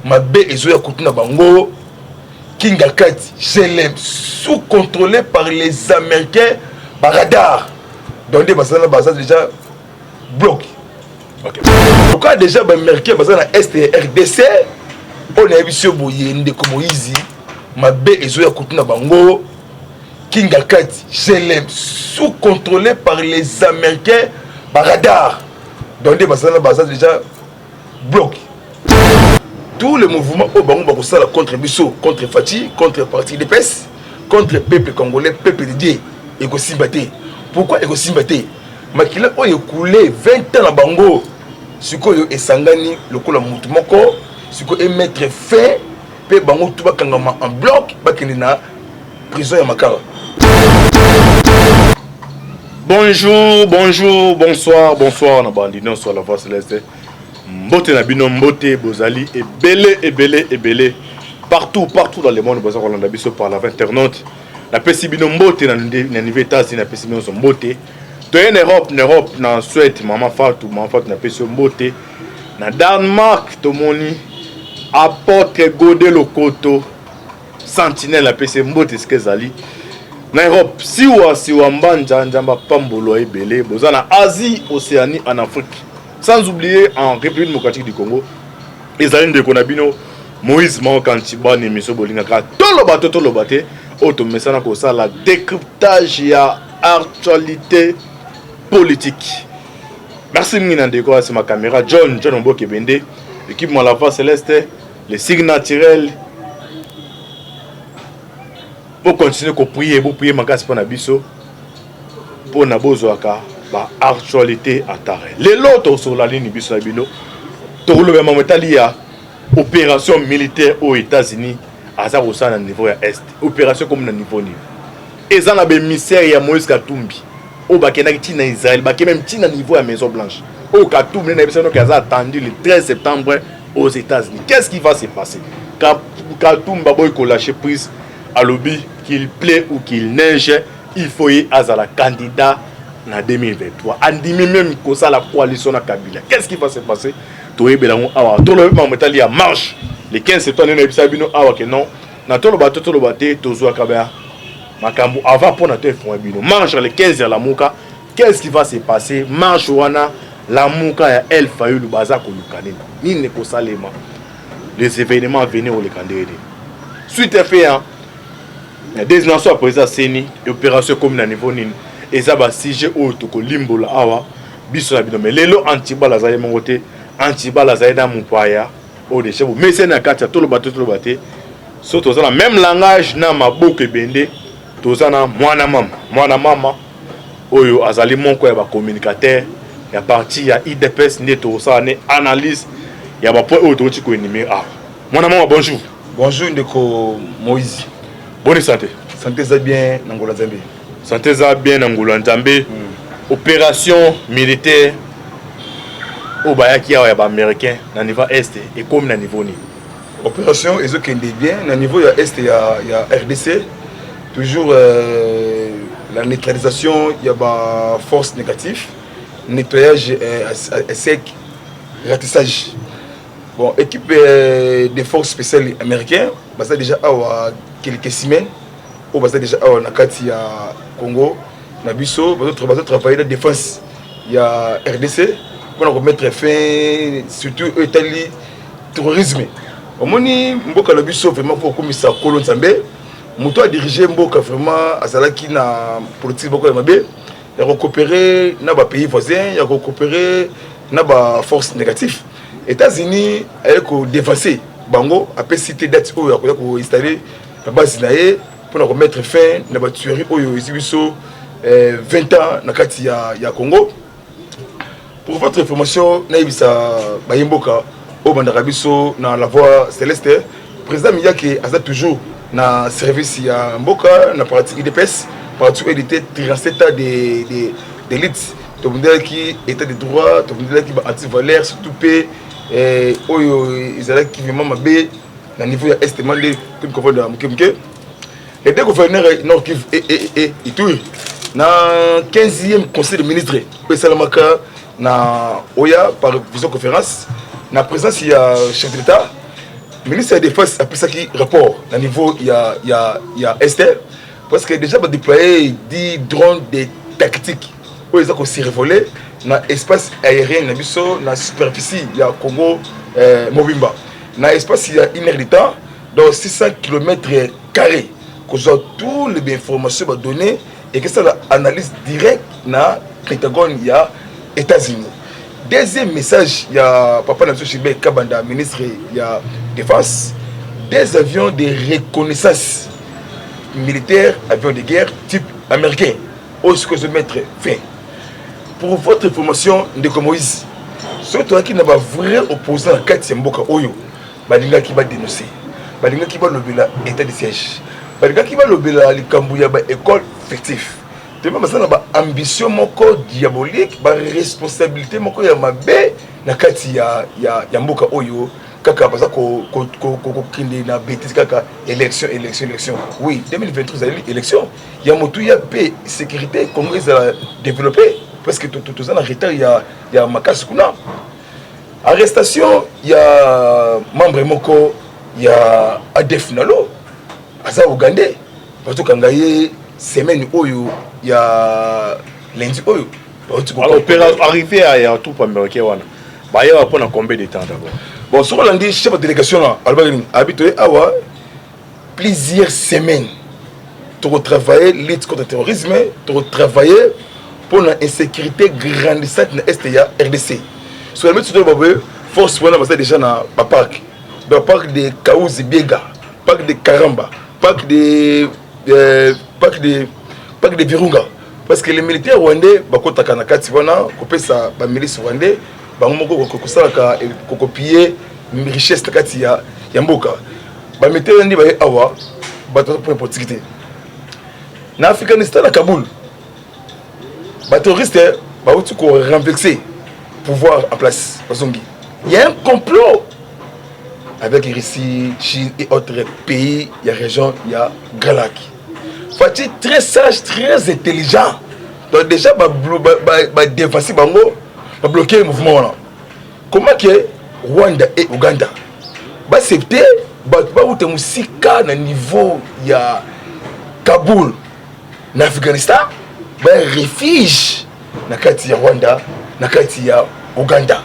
mabe ezoya kutuna bango Kinga Kati, GLM, sous-contrôlé par les Américains par radar. Donc des bases déjà bloqué. Okay. Pourquoi déjà les Américains basés dans Est et RDC, on a vu ce boyende comme Moïse, mabe ezoya kutuna bango Kinga Kati, GLM, sous-contrôlé par les Américains par radar. Donc des bases déjà bloqué. Tous les mouvements au Bango Bakosala contre Bissot, contre Fati, contre Parti DPS, contre le peuple congolais, peuple dédié, et que Simbaté. Pourquoi et que Simbaté? Makila a écoulé 20 ans à Bango, ce que est Sangani, le coup la Moutumoko, ce que est mettre fin, pe Bango tout Kangama en bloc, Bakenina, prison à Makara. Bonjour, bonjour, bonsoir, bonsoir, on a bandit, sur la voie céleste. Mbote na bino mbote bozali ebele partout dans le monde baza kolanda biso par la internaute na pesi bino mbote na niveau États-Unis na pesi bino mbote to en Europe na Suède maman Fatou na pesi mbote na Danemark to moni apôtre Godé Lokoto sentinelle na pesi mbote skezali na Europe siwa mbanja njamba pambolo ebele boza na Asie Océanie en Afrique. Sans oublier en République démocratique du Congo, les alliés de Konabino, Moïse Mankantiba, Nemiso Bolingaka, Tolobate, Automesana Kosa, la décryptage et actualité politique. Merci Minandeko, c'est ma caméra, John Omboke Bende, l'équipe Malava Céleste, les signes naturels. Vous continuez à prier, vous priez, Mankas Panabiso, pour Nabozoaka. Ba actualité à Taré. Les lots sur la ligne Bissabino, Toroulou Mametali opération militaire aux États-Unis, à Zarosan niveau est, opération comme na niveau ni. Et ça n'a pas misère ya Moïse Katumbi. Au Bakenaki na Israël, Baké même tina niveau à Maison Blanche. Au Katumbi n'a pas attendu le 13 septembre aux États-Unis. Qu'est-ce qui va se passer? Katumbi Baboy ko lâcher prise à lobby qu'il plaît ou qu'il neige, il faut y aller à la candidat. En 2023, andimi même que la coalition à Kabila. Qu'est-ce qui va se passer? Tout le marche le 15 septembre, on que non. Avant pour notre marche le 15 à la Mouka. Qu'est-ce qui va se passer? Marche wana la Mouka ya El Fayou le bazar ko lukane. Ni ne ko salema. Les événements venaient au Lekandé. Suite à fait la désignation à président Seni, opération comme na niveau nini. Et ça va siger au toko limbo la awa biso na bino mais lelo antibala za yemongote antibala za eda mupaya au de chebo mais c'est na katia tolo bato so toza na même langage na maboko ebende toza na mwana mama oyo azali monko ya ba communicateur ya parti ya IDPS ne toza ne analyse ya ba point auto tiko numéro A. Mwana mama bonjour ndeko Moïse. Bonne santé ça bien Nangola Zambie. Santé ça bien Angola Nzambe. Opération militaire au Bayaki ya américain na niveau est et comme na niveau ni. Opération ezokende bien na niveau ya est ya RDC toujours la neutralisation ya ba force négative, nettoyage sec, ratissage. Bon, équipe des forces spéciales américaines, bah ça déjà à quelques semaines, ou bah ça déjà à Nakati à Congo, Nabiso, bah travailler la défense, il y a RDC pour remettre fin surtout Italie terrorisme. Au moni mboka Nabiso vraiment pour commissaire Kolon Zambé, moto a dirigé mboka vraiment à Salaki na politique beaucoup Mabé, il a récupéré na ba pays voisins, il a récupéré na ba force négative. États-Unis a dévancé Bango a cité date où il a installé la base naé pour remettre fin à la tuerie où il 20 ans na kati ya Congo. Pour votre information, naibisa bayimboka au bandarabiso na la voie céleste, président Miyake a toujours na service ya mboka na parti IDPS parti où il était 37 ans d'élite. Tout le monde qui était de droit, tout le monde qui est anti-valeur, surtout paix. Et ils allaient qui vraiment mabé na niveau est demandé comme gouverneur Mukemke. Les deux gouverneurs Nord Kivu et Ituri na 15e conseil de ministres Salamaka na Oya par visioconférence na présence il y a chef d'État ministre de la Défense a pris ça qui rapport au niveau il y a Esther parce que déjà va déployer des drones des tactiques où ils ont aussi revolé dans l'espace aérien na biso na superficie il y a Congo Mobimba dans l'espace il y a une heure de temps donc 600 km carrés que soit toutes les informations données et que ça l'analyse directe na Pentagone il y a États-Unis. Deuxième message, il y a Papa Namso Chibé Kabanda, ministre il y a Défense, des avions de reconnaissance militaire, avions de guerre type américain, où ce que je mettre fin. Pour votre information, Ndeko Moïse, surtout qui n'a pas vrai opposant à Kati Mboka Oyo, Badinga qui va dénoncer, Badinga qui va lever l'état de siège, Badinga qui va lever la Kambouya école fictive. Tellement ça na ba ambition moko diabolique ba responsabilité moko ya mabe na kati ya mboka oyo kaka baza ko kinde na bêtise kaka élection oui 2023 zali élection ya motu ya paix sécurité congolaise a développé parce que tout ça na retard ya makasi kuna arrestation ya membre moko ya ADF nalo aza Ougandais bato kangaye semaine oyo ya lundi oyo alors arrivé à troupe américain wana ba ya pour combien de temps d'abord bon sur lundi chef de délégation là Albert habitué awa plusieurs semaines pour travailler lutte contre le terrorisme pour travailler pour la insécurité grandissante na est ya RDC sur le métier de babé force wana basa déjà na parc de Kaouzi Biega parc de Karamba parc de Virunga parce que les militaires rwandais bakotaka na kati wana kopesa ba milice rwandais bango moko kosalaka kokopier richesse na kati ya mboka ba militaires ndi ba awa bato pour opportunité na Afghanistan na Kaboul ba terroristes ba outu ko renverser pouvoir en place bazongi il y a un complot avec Russie, Chine et autres pays, il y a région, il y a Galak. Fatih très sage, très intelligent. Donc déjà, défenser bango, bloquer le mouvement là. Comment que Rwanda et Ouganda accepter musika na niveau ya Kaboul na Afghanistan, refuge na kati ya Rwanda, na kati ya Ouganda.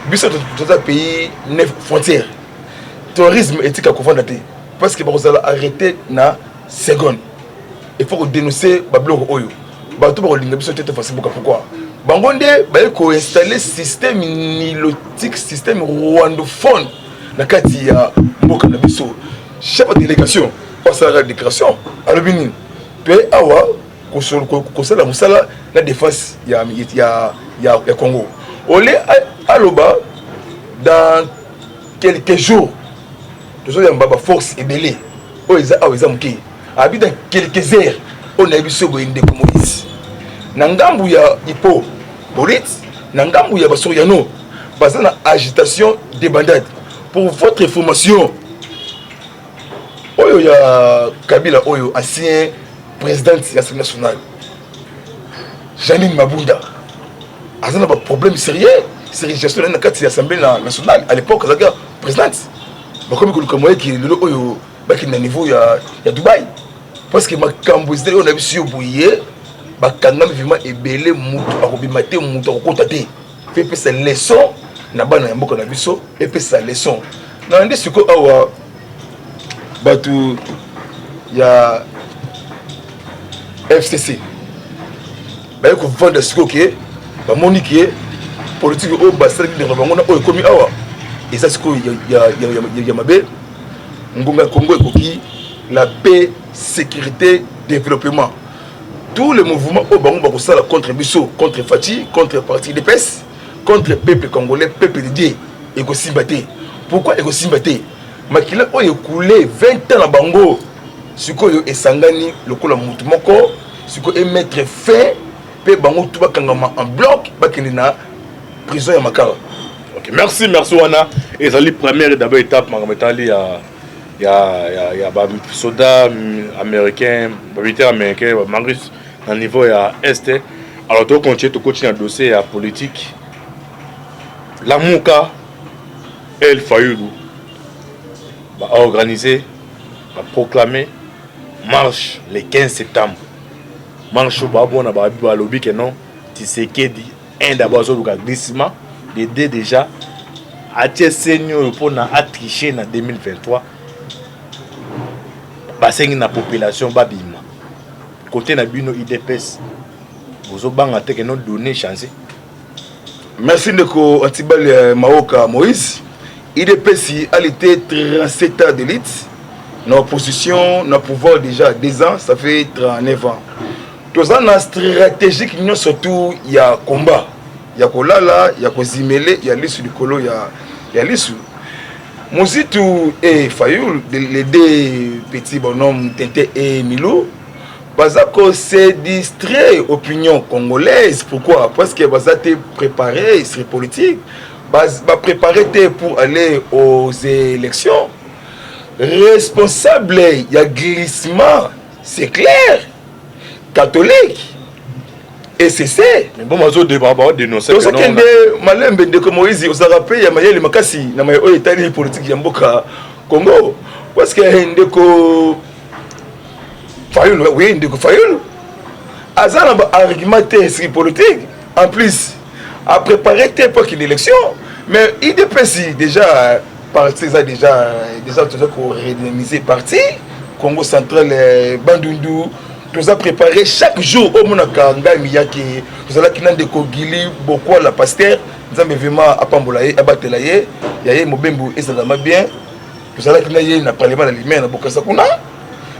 Biso tout un pays 9 frontières. Terrorisme éthique à confondre parce que vous allez arrêter na seconde. Il faut dénoncer Bablo Oyo. Bato ba linga biso tete facile pourquoi? Bangonde ba ko installer système nilotique, système rwandophone na kati ya mboka na biso. Chef de délégation passe à la déclaration à l'Obinin. Pe awa ko sala musala la défense ya Congo. Olé aloba dans quelques jours toujours y a force et belé o eza muki abi dans quelques heures on a biso boyende ko Moïse na ngambu ya Ipo Borit na ngambu ya Basoyano bazana agitation débandade pour votre information oyo ya Kabila oyo ancien président de l'Assemblée nationale Janine Mabunda a un problème sérieux c'est la gestion de l'Assemblée nationale à l'époque la présidente comme le Cameroun qui est le niveau ya Dubaï parce que ma cambouisée on a vu sur bouillé ba kanga vivement ebelé mutu akobimate mutu akokotate fait sa leçon na bana ya mboka na biso et fait sa leçon na ndi siko awa batu ya FCC ba ko vendre siko ke ba monique politique au bassin de Rwanda o komi awa eza siko ya mabe ngonga Congo ekoki la paix sécurité développement tous les mouvements au bango bakosala contre biso contre Fatih contre parti de PES contre peuple congolais peuple de Dieu ekosimbaté pourquoi ekosimbaté makila o écoulé 20 ans na bango sikoyo esangani lokola mutu moko siko e mettre fin pe bango tout bakangama en bloc bakende na prison ya Makala. OK, merci wana et ça la première d'abord étape mametali ya ba soda américain militaire américain Maurice à niveau ya est alors to continuer dossier ya politique Lamuka El Fayulu a organisé, a proclamé marche le 15 septembre. Marche au Babou, on a lobby que non, Tshisekedi, un d'abord sur le glissement, les deux déjà, a senior pour a triché en 2023. Bassin na population babima. Côté na bino IDPS, vous avez que non donné chance. Merci Ndeko Antibal Maoka Moïse. IDPS a été 37 ans d'élite. Nos positions, nos pouvoirs déjà 2 ans, ça fait 39 ans. Tous ans stratégique, surtout il y a combat. Il y a Kolala, il y a Kozimele, il y a l'issue du Kolo, il y a l'issue. Mouzitou et Fayoul, les 2 petits bonhommes Tinté et Milo, Bazako s'est distrait opinion congolaise. Pourquoi? Parce que Bazako était préparé, c'est politique. Bazako préparé pour aller aux élections. Responsable, il y a glissement, c'est clair. Catholique. Et c'est. Mais bon, je vais dénoncer. Donc, Malembe de Moïse, vous avez rappelé, il y a Mayel Makasi, il y a États politique Yamboka Congo. Parce que Ndeko Fayoul, oui, Ndeko Fayoul, Azan a argumenté sur politique. En plus, a préparé pour une élection. Mais IDPS, déjà, parti, déjà, pour redynamiser parti, Congo central, Bandundu. Nous avons préparé chaque jour au Monakanga Miyaki. Nous avons qui de Kogili, beaucoup la pasteur. Nous avons vraiment à Pambolaye, à Batelaye. Il y a Mobembo et ça va bien. Nous avons qui na parlement la lumière na Bokasa Kuna.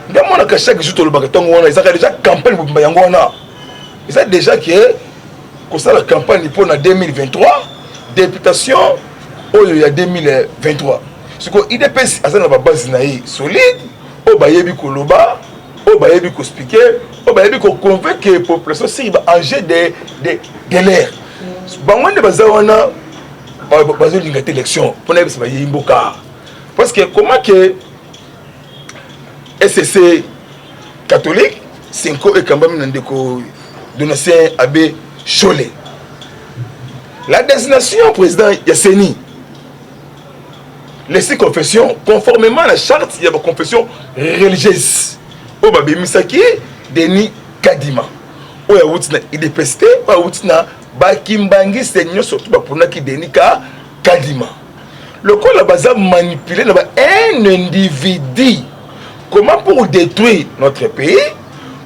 Nous avons chaque jour le bagaton on a déjà campagne pour Bayangona. Ils ont déjà que ça la campagne pour la 2023, députation il y a 2023. Ce que IDPS a une base solide, au Bayebi Koloba. On va expliquer, on va convaincre la population si il va engager de l'air. Élection pour parce que comment que SCC catholique 5 ans et quand même donation Abbé Cholet. La désignation président Yasseni. Les 6 confessions, conformément à la charte, il y a une confession religieuse. Obabe Misaki, Denis Kadima. Oya wutina IDPST, oya wutina Bakimbangi Seigneur surtout pour qui Denis Kadima. Le coup la base manipulé un individu. Comment pour détruire notre pays?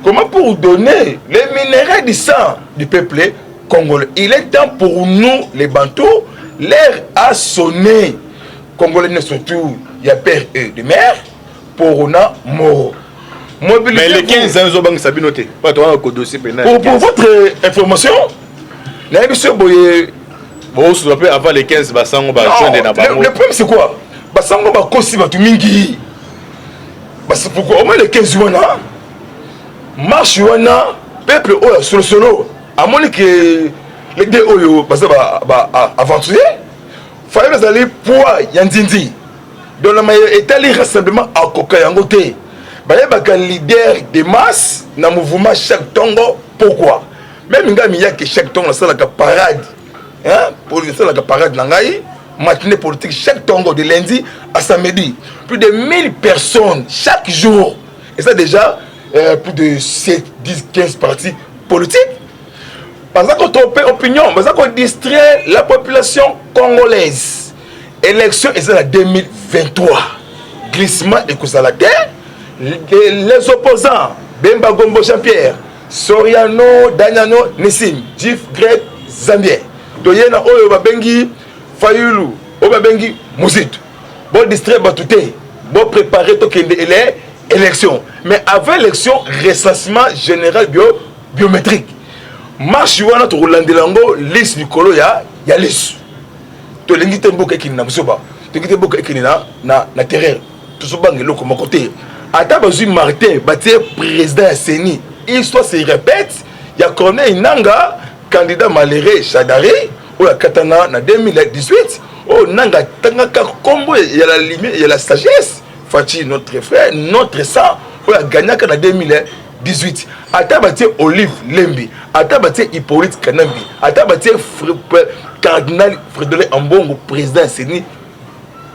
Comment pour donner les minéraux du sang du peuple congolais? Il est temps pour nous, les Bantous, l'air a sonné. Congolais surtout, il y a père et de mère, pour nous mort. Mais les 15 ans, ils ont sabinoté. Pour votre information, avant les 15, le problème c'est quoi? Basango bakosi batu mingi. Pourquoi au moins les 15 wana marche wana peuple oyo solo à mon que les deux oyo basa aventurier fallait les aller pour Yandindi dans la meilleure état rassemblement à Kokayangote. Bayebaka leader de masse na mouvement chaque tongo. Pourquoi? Même ngami ya que chaque tongo ça la parade hein pour ça la parade nangai matinée politique chaque tongo de lundi à samedi plus de 1000 personnes chaque jour et ça déjà plus de 7 10 15 partis politiques parce qu'on trompe opinion parce qu'on distrait la population congolaise. Élection est en 2023 glissement et Kousalate. Les opposants, Bemba Gombo Jean-Pierre, Soriano, Danyano, Nissim, Jif, Greg, Zambien. Toyena Oyo Babengi, Fayoulou, Obabengi, Mouzit. Bon distrait Batouté, bon préparer les élections. Mais avant l'élection, recensement général biométrique. Marche Yuana to Rolandelango, liste du Kolo, ya liste. To lengi tembo kekini na musoba. To lengi tembo kekini na terrain. Tout ce banque loko mon côté. Ata Bazui Martin, bâtir président Seni, l'histoire se répète. Il y a Corneille Nanga, candidat malheureux Chadari, ou la Katana en 2018. Oh Nanga Tangaka Combo, il y a la lumière, il y a la sagesse. Fati, notre frère, notre sang, ou la Gagnaka en 2018. Ata bâtir Olive Lembi, Ata bâtir Hippolyte Kanambi, Ata bâtir Cardinal Frédéric Ambongo, président Seni,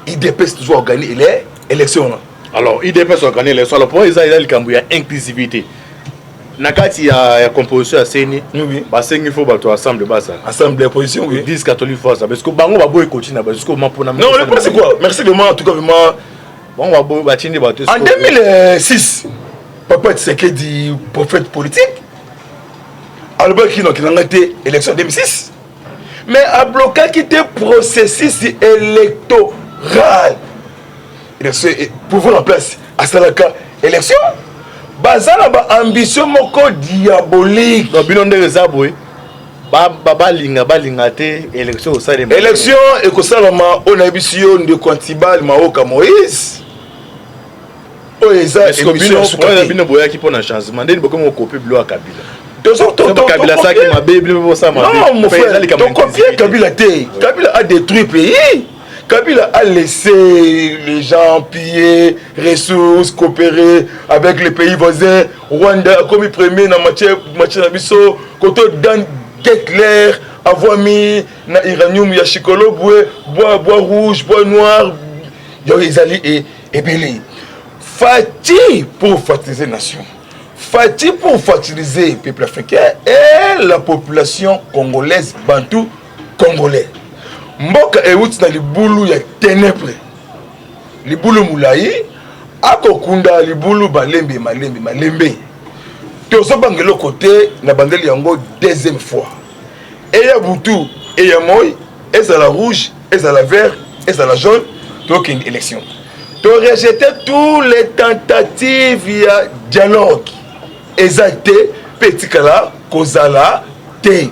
IDPS toujours gagné, il est élection. Alors, IDPS a gagné l'élection. Alors, pour ils ont une inclusivité. Nakati a composition à Seni. Oui. Il faut battre ensemble de base. Ensemble de position, oui. 10 catholiques force. Parce que Bango va boire continue. Parce que non, le c'est quoi? Merci vraiment, en tout cas, vraiment. Bon, va boire battre. En 2006, Papa Tseke dit prophète politique. Albert qui n'a été élection en 2006. Mais a bloqué qui était processus électoral. Élection pour vous en place. À Salaka, élection. Bazala ba ambition moko diabolique. Non, bilan de rezaboué. Balinga te élection au sein des élection et que ça on a émission de Quantibal Maoka Moïse. Oh eza émission pour la bino boya qui pour un changement. Ndeni beaucoup mon copie bleu à Kabila. Kabila ça qui m'a bébé pour ça m'a. Non mon frère, ton copier Kabila te. Kabila a détruit pays. Kabila a laissé les gens piller, ressources, coopérer avec les pays voisins. Rwanda a commis premier dans matière d'abisso. Côté Dan Getler, avoir mis na iranium, ya chicolo, bois rouge, bois noir. Ils allaient et belé. Fati pour fataliser la nation. Fati pour fataliser le peuple africain et la population congolaise, bantou congolais. Mboka ewuti na libulu ya ténèbres libulu mulai akokunda libulu balembe malembe tozo bangelo côté na bandeli yango deuxième fois et ya butu et ya moi et ça la rouge et ça la vert et ça la jaune donc une élection to rejeter tous les tentatives ya dialogue exacté petit kala kozala te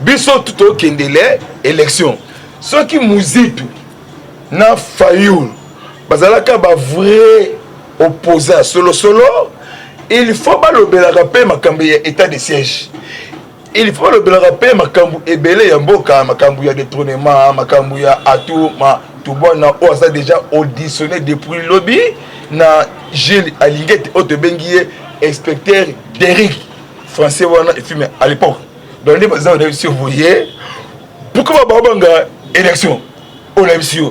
biso tout kendele élection. Ceux qui muzitu na fayoul bazalaka ba vrai opposé à solo il faut pas le belarape makambu ya état de siège il faut le belarape makambu ebele ya mboka makambu ya détournement makambu ya atout ma tubona o ça déjà auditionné depuis lobby na Gilles Alingete Otebengié inspecteur d'Eric français wana et puis à l'époque donc les bazar on a surveillé pourquoi babanga élection on a vu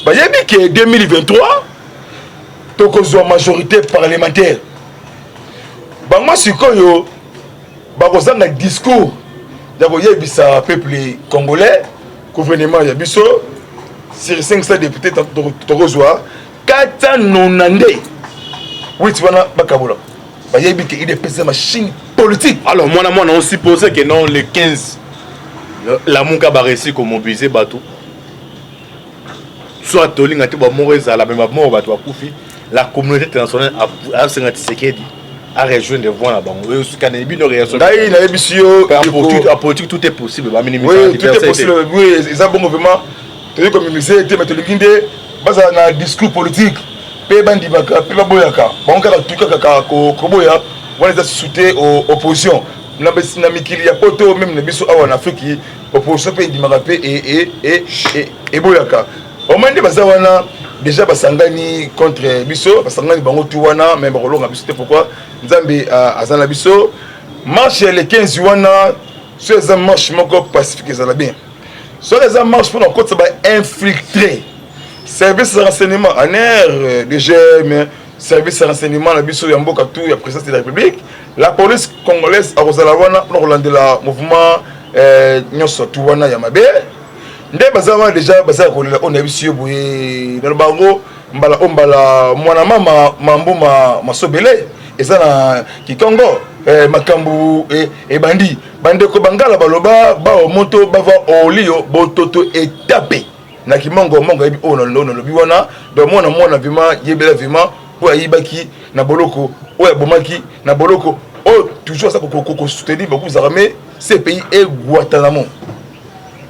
bah il y a dit que 2023 donc on majorité parlementaire bah moi c'est quoi yo bah on a un discours d'abord il y a bisa peuple congolais gouvernement il y a biso sur 500 députés tokozwa 490 oui tu vois bakabola bah il y a dit que il est machine politique. Alors moi on supposait que non le 15 la Mouka va réussir à mobiliser bateau. Soit Toling a été mort à la même mort bateau à Koufi. La communauté internationale a a rejoint des voix là-bas. Oui, politique tout est possible. Oui, tout est possible. Oui, ils ont bon mouvement. Tu veux communiquer, tu mets le guinde. Basa na discours politique. Pe bandi baka, pe baboyaka. Bon kaka tuka kaka koboya. On les a soutenu aux oppositions. Na mikili ya poto même na biso awa en Afrique opposition pe dimarape et boyaka au moins de bazawana déjà basangani contre biso basangani bango tout wana mais bakolonga biso te pourquoi nzambe azana biso marche le 15 wana sur les marche moko pacifique ça la bien sur les marche pour côté ba infiltrer service de renseignement en air DGM service de renseignement la biso ya mboka tout ya présidence de la République. La police congolaise a Rosalawana pour relancer le mouvement Nyoso Touwana Yamabe. Ndé bazama déjà bazaka on a vu sur boye dans le bango mbala mwana mama mambo masobele eza na Kikongo makambu e bandi bandeko bangala baloba ba moto bava olio bototo etape na kimongo mongo ebi ono lobi wana donc mwana vima yebela vima po ayibaki na boloko oya bomaki na boloko oh toujours ça pour soutenir beaucoup armées ces pays et Guantanamo.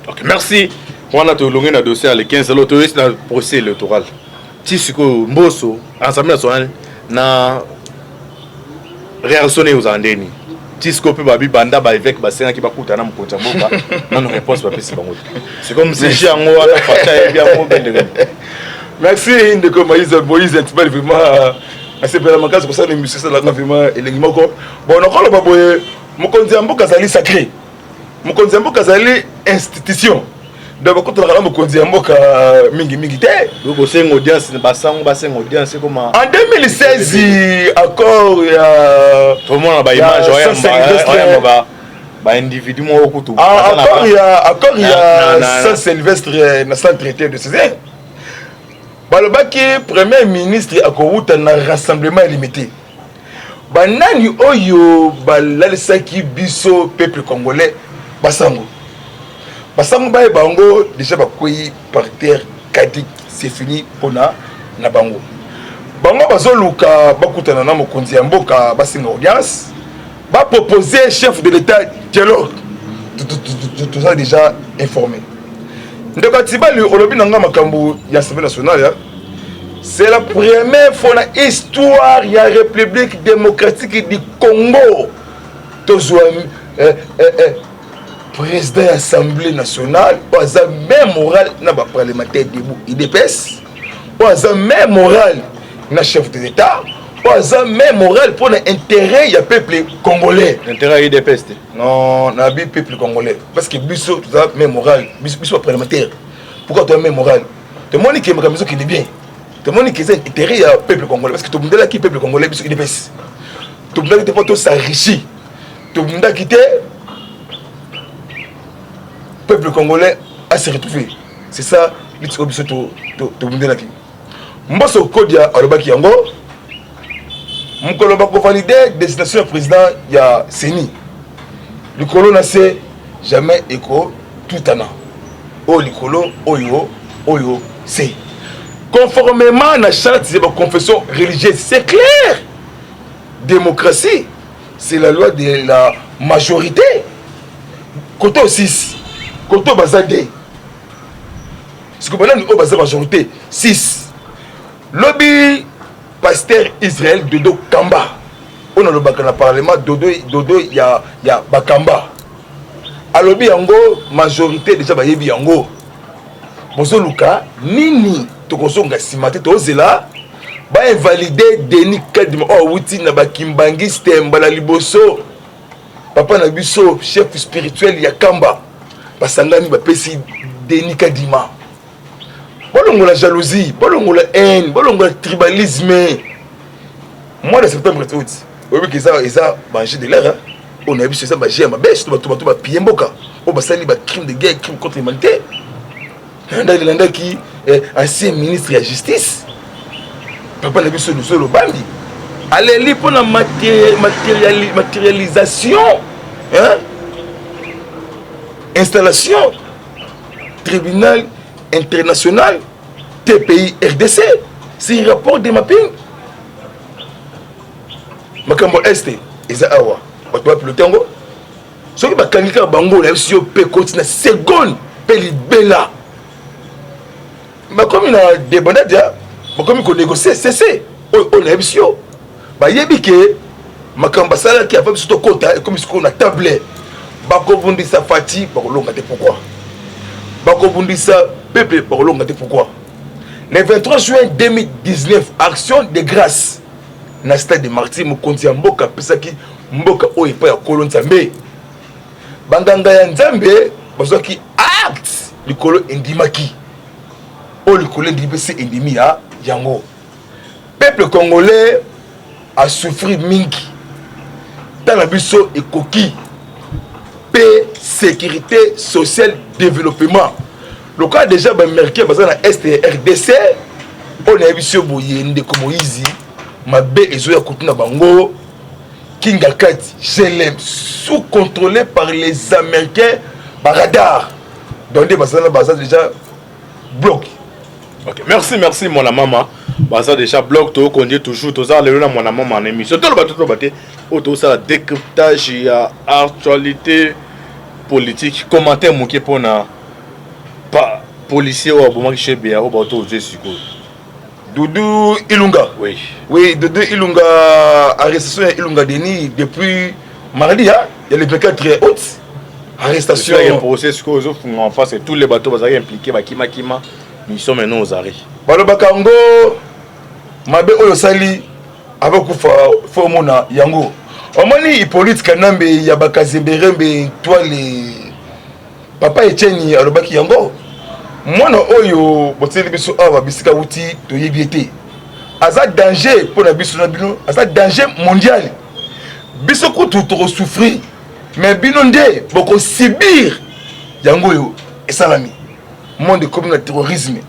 OK, merci. On a tout le dossier le 15 l'autoriste dans le procès électoral. Tisiko Mboso Assemblée nationale na réactionné aux andeni. Tisiko pe babi banda ba évêque ba senga ki ba kutana mkonja mboka non réponse pas pesi bango. C'est comme si j'ai en haut à facha bien mo bende. Merci Ndeko Moïse tu vas vraiment assez bien la pour ça les musiciens ça là vraiment elengi moko bon on a ba boye mokonzi mboka zali sacré mokonzi mboka zali institution donc quand on a mokonzi ya mboka mingi te donc c'est audience basango basenga audience comment en 2016 accord ya tout le monde ba image ouais ba individu mo okutu accord ya Saint-Sylvestre na centre traité de César balobaki premier ministre akouta na rassemblement limité banani oyo balalisaki biso peuple congolais basango baye bango déjà bakoyi par terre kadi c'est fini pona na bango bazoluka bakutana na mokonzi ya mboka basinga audience ba proposer chef de l'état dialogue tout ça déjà informé ndeko tibali olobi nanga makambo ya Assemblée nationale c'est la première fois dans l'histoire de la République démocratique du Congo tozwa président de l'Assemblée nationale oza même moral na ba parlementaire debout IDPS oza même moral na chef de l'État oza même moral pour l'intérêt du peuple congolais intérêt IDPS non na bi peuple congolais parce que biso toza même moral biso parlementaire pourquoi tu as même moral te moni que makambo qui est bien tout le monde qui est intérêt au peuple congolais parce que tout le monde qui est peuple congolais il est tout le monde qui est s'enrichir tout le monde qui est peuple congolais à se retrouver c'est ça tout le monde qui mboso kodia alobaki yango mukolo bako valider destination président ya Seni likolo na se jamais éco tout an o likolo oyo c'est conformément à la charte de la confession religieuse, c'est clair. Démocratie, c'est la loi de la majorité. Côté 6, côté bazadé. Ce que nous avons la majorité 6. Lobby pasteur Israël Dodo Kamba. On a le bac dans le parlement Dodo ya Bakamba. A lobby yango majorité déjà ba yebi yango. Bozo Luka nini tokozonga simate tozela ba invalider Denis Kadima wuti na bakimbangiste mbala liboso papa na biso chef spirituel ya Kamba basangani bapesi Denis Kadima bolongo la jalousie bolongo la haine bolongo la tribalisme mois de septembre tout oui que ça manger de l'air on a vu ça manger ma bêche tout ba piemboka o basali ba crime de guerre crime contre l'humanité Nanda qui est ancien ministre de la justice. Papa n'a vu ce nous bandi. Allez lire pour la matérialisation, installation, tribunal international, TPI RDC. C'est un rapport de mapping. Makambo Este, Eza Awa. Tu vas piloter en gros. Ce qui va candidat Bango, la FCO peut continuer seconde, Pelibella. Mais comme il a des bandades, comme il a négocié, c'est on a émission. Il y a dit que Makambasala qui a fait ce quota, comme il a tablé, Bakobundi sa fatigue, pourquoi Bakobundi sa peuple, pourquoi le 23 juin 2019, action de grâce, dans le stade de Martyr, Mokonzi Mboka, Pesaki, Mboka, Oipa, Kolon Zambé. Banganga ya Nzambe, Bazoki acte, le Kolo Indimaki. Le collègue d'IBC endémie à Yango. Peuple congolais a souffert mingi. Dans la biso et coquille. Paix, sécurité, social, développement. Le cas déjà américain basé dans l'Est et RDC, on a vu ce boyende comme Moïse, Mabé et Zoya Koutuna Bango, Kinga Kati, Chelem, sous contrôlé par les Américains par radar. Donc des basés déjà bloqués. Ok, merci mon maman. Bah ça déjà bloc to qu'on dit toujours tout ça le mon maman en émission. Tout le bateau autour ça décryptage et actualité politique commentaire moqué pour na pas policier ou bon chez bien au bateau je suis Doudou Ilunga. Oui, Doudou Ilunga arrestation Ilunga Denis depuis mardi il y a le 24 août. Arrestation il y a un procès que aux autres en face et tous les bateaux va impliqués ba kima nous sommes maintenant aux arrêts. Balobakango mabe oyo sali avec fomona yango. Omoni Hippolyte Kanambe ya bakazemberembe toile papa Etienne alobaki yango mwana oyo boteli biso awa bisika wuti toyebi ete aza danger mpona biso na bino aza danger mondial biso kutu tokosouffrir mais bino nde bokosibir yango oyo esalami monde comme le terrorisme.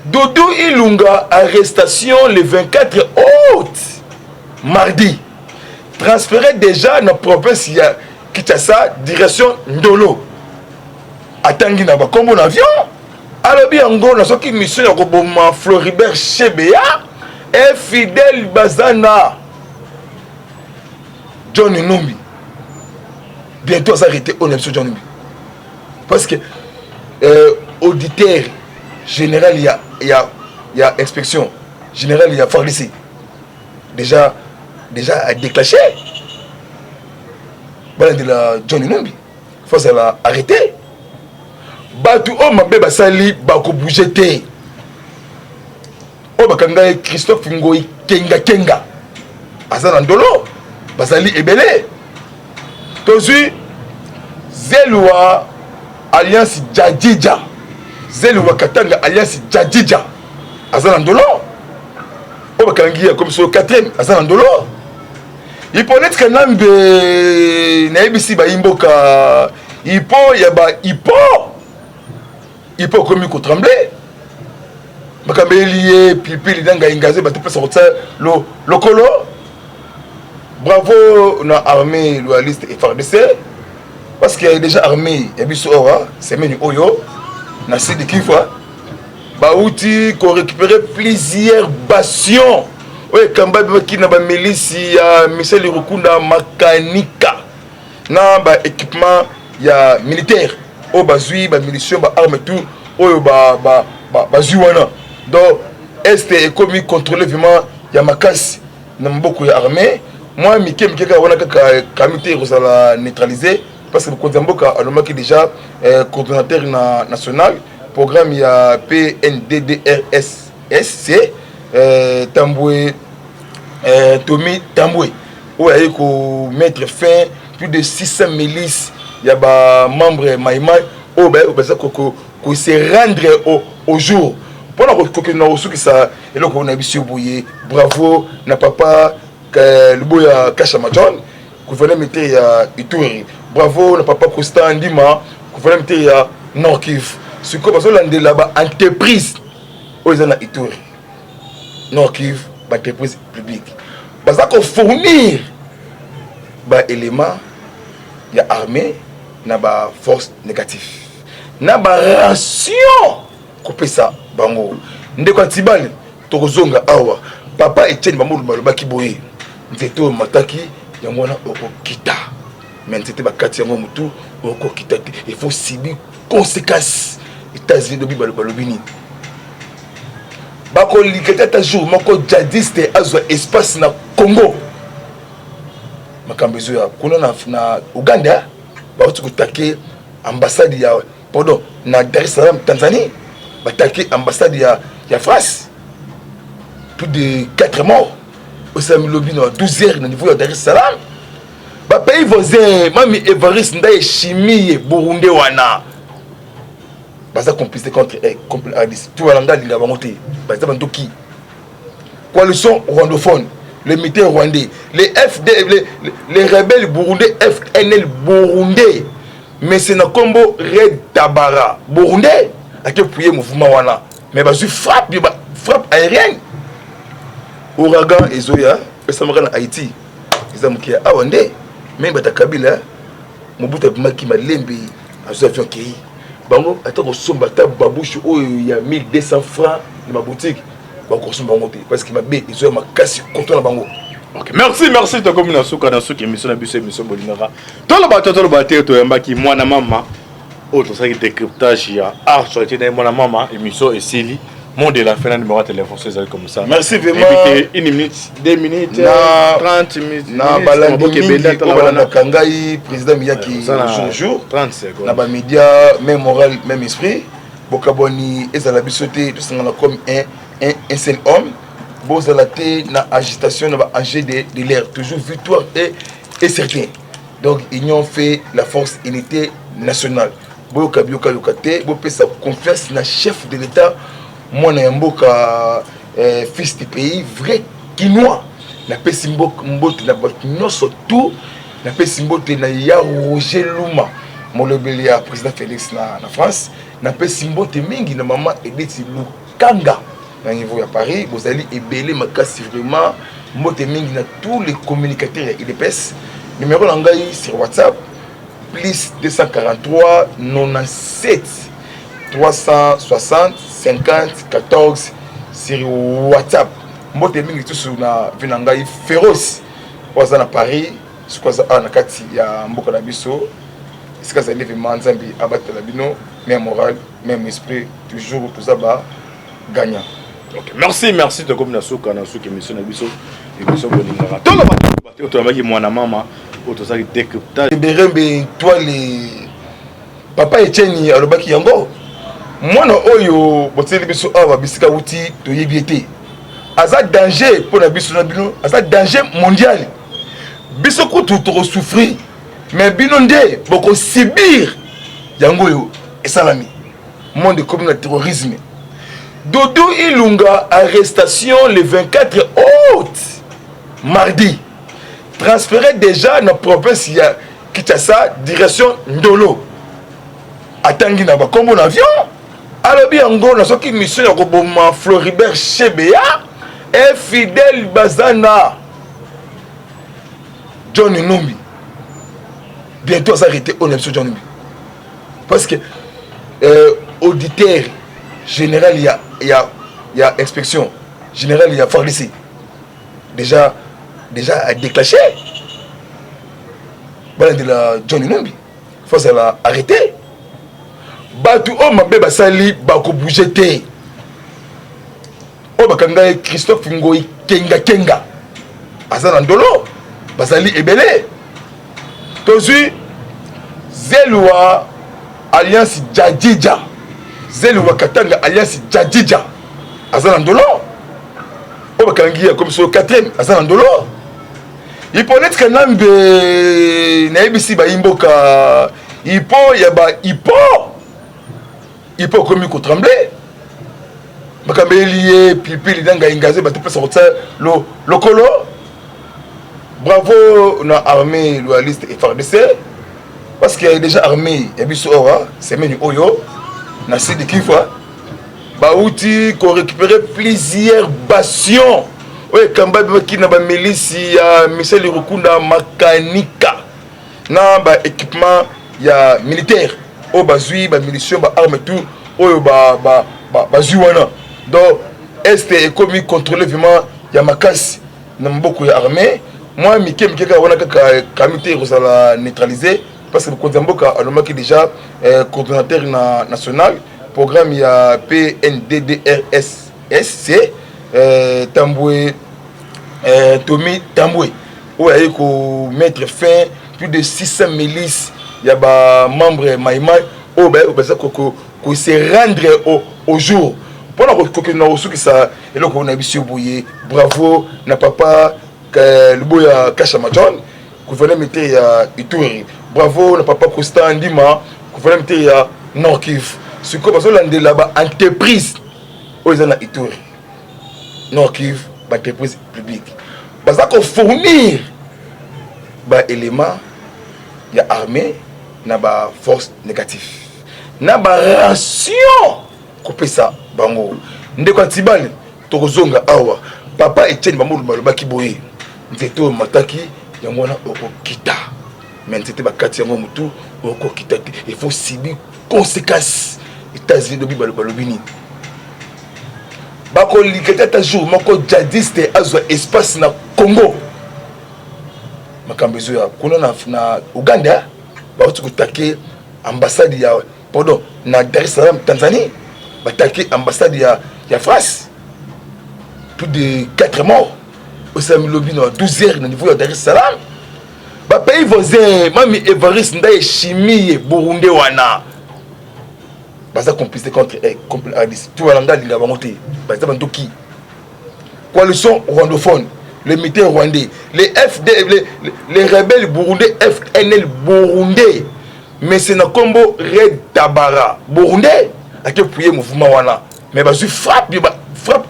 Doudou Ilunga, arrestation le 24 août, mardi. Transféré déjà dans la province Kinshasa, direction Ndolo. Attendu na ba comme un avion. Alors bien en gros, dans une mission de Floribert Chebea et Fidel Bazana. John Numbi. Bientôt s'arrêter au sur John Numbi. Parce que auditeur général, il y a inspection générale, il y a pharmacie. Déjà à déclencher. Voilà de la John Numbi. Il faut arrêter. Batu o mabe basali bako bougete. O bakanga Christophe Ngoi kenga. Azana ndolo basali ebele. Tozu Zelwa Alliance Jadija. Zelwa Katanga Alliance Jadija. Azana ndolo. O bakangi comme sur 4e azana ndolo. Il peut être que nambe na ebisi ba imboka ipo ya ba ipo. Il peut comme il trembler. Makambeli pipi lidanga ingazé ba te sortir le colo. Bravo na armée loyaliste et FARDC parce qu'il y a déjà armée et biso ora c'est menu oyo na sidi kifa ba outi qu'on récupérer plusieurs bastions. Ouais kamba ki na ba milice ya Michel Rukunda makanika na ba équipement ya militaire o bazui ba milition ba arme tout oyo ba zuwana donc est comme contrôler vraiment ya makasi na mboko ya armée moi mike ka wana ka comité rosala neutraliser parce que le Kozamboka a nommé déjà coordonnateur national programme ya PNDDRSSC Tamboué Tommy Tamboué où il ko mettre fin plus de 600 milices il y a ba membre Maïmaï au ba ko se rendre au jour pour que na reçu que ça et là on a biso boyé bravo na papa le boya Kachamajon gouverneur mettre ya Ituri bravo na papa Costa Ndima gouverneur mettre ya Nord Kivu ce que parce que là-bas entreprise aux na Ituri Nord Kivu entreprise publique parce qu'on fournir ba élément ya armée na ba force négative na ba ration couper ça bango ndeko tibali tokozonga awa papa Etienne Bamboulou malobaki boye nzeto mataki ya mwana okokita mais c'était ba kati yango mutu okokita il faut subir conséquences États-Unis dobi balobini bako liketa ta jour moko djihadiste azwa espace na Congo makambezo ya kuna na Uganda ba uti kutake ambassade ya pardon na Dar es Salaam Tanzanie ba take ambassade ya France plus de 4 morts au Sami Lobby à 12 heures au niveau de Dar es Salaam ba pays voisin mami Evariste Ndaye chimie Burundi wana baza complicité contre tout alanda linga bangote baza bantoki coalition rwandophone les militaires rwandais les FD les rebelles burundais FNL burundais mais c'est na combo Red Tabara burundais a que prier mouvement wana mais bazu frappe aérienne ouragan ezoya esamaka na Haïti ezamukia awande mais bata Kabila Mobutu maki malembe azu avion kei bango atako somba ta babouche oyo ya 1200 francs na ma boutique ba kosomba ngote parce que mabe ezoya makasi contre na bango. OK, merci ta combinaison dans ce émission na biso émission bolinara to lo bato to yambaki mwana mama autre ça qui décryptage ya art sur été mwana mama émission et Sili monde de la fin numéro de téléphone c'est comme ça. Merci vraiment. 1 minute 2 minutes 30 minutes na balandi na kangai président Miyaki jour 30 secondes na ba média même moral même esprit bokaboni ezala bisoté de sangana comme un seul homme bozalate na agitation na ba enjeu de l'air toujours victoire et certain donc union fait la force unité nationale boyoka bioka yokate bopesa confiance na chef de l'état mwana ya mboka fils du pays vrai quinois na pesi mbote na bato nyonso tout na pesi mbote na ya Roger Luma molobeli ya président Félix na France na pesi mbote mingi na maman Edith Lukanga na niveau ya Paris bozali ebele makasi vraiment mbote mingi na tous les communicateurs ya IDPS numéro na ngai sur WhatsApp plus 243 97 360 50 14 sur WhatsApp mbote mingi tusu na vina ngai féroce waza na Paris sikoza na kati ya mboka na biso sika za levé manzambi abatela bino même moral même esprit toujours tuzaba gagnant. OK, merci de comme na suka émission na biso émission boningaka to na bato to maki mwana mama to ça décryptage berembe toi les papa Etienne alobaki yango mwana oyo boteli biso awa bisika wuti to yebiete aza danger pour na biso na bino aza danger mondial biso kutu to souffrir mais bino nde boko subir yango yo esalami monde comme le terrorisme. Doudou Ilunga, arrestation le 24 août, mardi. Transféré déjà dans la province Kinshasa, direction Ndolo. Attendu na ba comme un avion. Alors bien en gros, dans une mission de Floribert Chebea et Fidel Bazana. John Numbi. Bientôt s'arrêter au sur John Numbi. Parce que auditeur général, il y a inspection. Général, il y a pharmacie. Déjà à déclencher. Voilà de la Johnny Numbi. Il faut arrêter. Batu o mabe basali bako bougete. O bakanga Christophe Ngoi Kenga. Azana ndolo basali ebele. Tozu Zelwa Alliance Jadija. Zelwa Katanga Alliance Jadija. Azana ndolo. O bakangi comme sur 4e Azana ndolo. Il peut être que nambe na ebisi ba imboka ipo ya ba ipo komi ko trembler. Bakambe lié pipi lidanga ingazé ba topesa ko lo kolo. Bravo na armée loyaliste et FARDC parce qu'il y a déjà armée et biso ora semaine oyo na sud Kivu ba outi ko récupérer plusieurs bastions. Oui, kamba qui na ba milice ya Michel Rukunda Makanika na ba équipement ya militaire o bazui ba milition ba arme tout oyo ba zuwana donc est économie contrôler vraiment ya makasi na mboko ya armée moi mike ka wana ka comité rosala neutraliser parce que le Konzamboka alomaki déjà coordonnateur national programme ya PNDDRSSC Tamboué Tommy Tamboué où il ko mettre fin plus de 600 milices ya ba membre Maïmaï au ba ko se rendre au jour pour la ko na osu ki ça et là ko na biso boye bravo na papa le boya Kashama John gouverneur militaire ya Ituri bravo na papa Costa Ndima gouverneur militaire ya Nord Kivu ce que parce que là-bas entreprise aux na Ituri Nord Kivu ba entreprise publique parce qu'on fournir ba élément ya armée na ba force négative na ba ration couper ça bango ndeko tibale tokozonga awa papa Etienne Bamulu malobaki boye nzeto mataki yango wana okokita mais nzete bakati yango mutu okokita te il faut subir conséquences États-Unis dobi balobi nini bako liketa ta jour moko djihadiste azwa espace na Congo makambezo ya kuna na Uganda ba uti kutake ambassade ya pardon na Dar es Salaam Tanzanie batake ambassade ya France plus de 4 morts au Sami Lobino 12 heures au niveau de Dar es Salaam ba pays voisin mami Evariste Ndaye chimie Burundi wana baza complicité contre ADC tout alanda linga bangote baza bantoki coalition rwandophone les militaires rwandais les FD les rebelles burundais FNL burundais mais c'est na combo Red Tabara burundais ake pouiller mouvement wana mais bazui frappe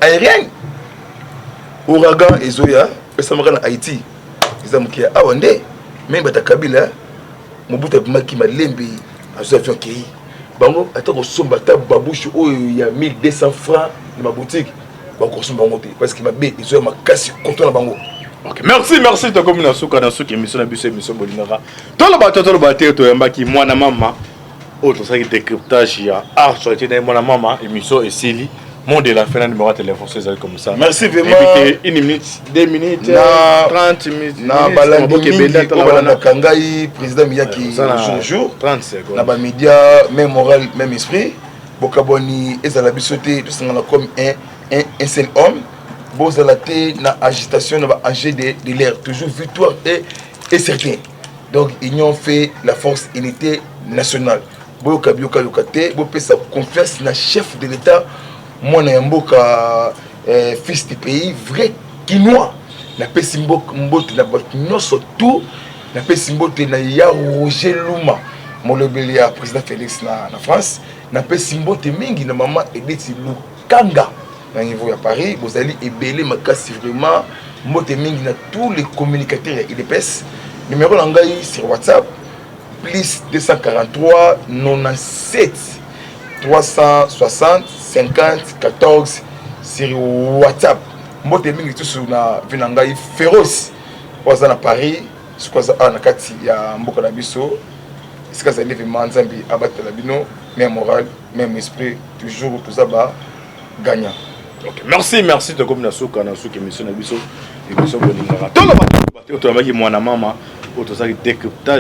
aérienne ouragan ezoya esamaka na Haïti ezamukia awande mais bata Kabila mobuta bimaki malembe azo avion kei bango atako somba ta babouche oyo ya 1200 francs na ma boutique bango somba bango te parce que mabe ezoya makasi contre na bango. Ok, merci de comme na suka na suka émission na biso émission bolinga. Tout le bateau to yamba ki mwana mama autre ça qui décryptage ya art sur été mwana mama émission et Sili monde de la fin numéro de téléphone c'est comme ça. Merci vraiment. Une minute, 2 minutes, 30 minutes. Na balandi na kangai président Miyaki jour 30 secondes. Na ba média même moral même esprit. Bokaboni ezala bisoté de sangana comme un seul homme. Bozalate na agitation na enjeu de l'air toujours victoire et certain. Donc ils ont fait la force unité nationale. Boyoka bioka yokate, bo pesa confiance na chef de l'État, mwana yamboka fils du pays vrai quinois. Na pesi mbote na batu nyonso tout, na pesi mbote na ya Roger Luma, molobeli ya président Félix na France, na pesi mbote mingi na maman Edith Lukanga. Au niveau à Paris, vous allez ébeler ma casse vraiment mbote mingi na tous les communicateurs IDPS. Numéro langai sur WhatsApp plus 243 97 360 50 14 sur WhatsApp. Mbote mingi tout sur na vinangai féroce. Waza na Paris, sikoza na kati ya mboka na biso. Sikaza l'événement Nzambi abattre la bino, même moral, même esprit, toujours tout ça ba gagnant. Ok, merci de comme na suka émission na biso émission bolinga. Tout le bateau to yamba ki mwana mama autre ça qui décryptage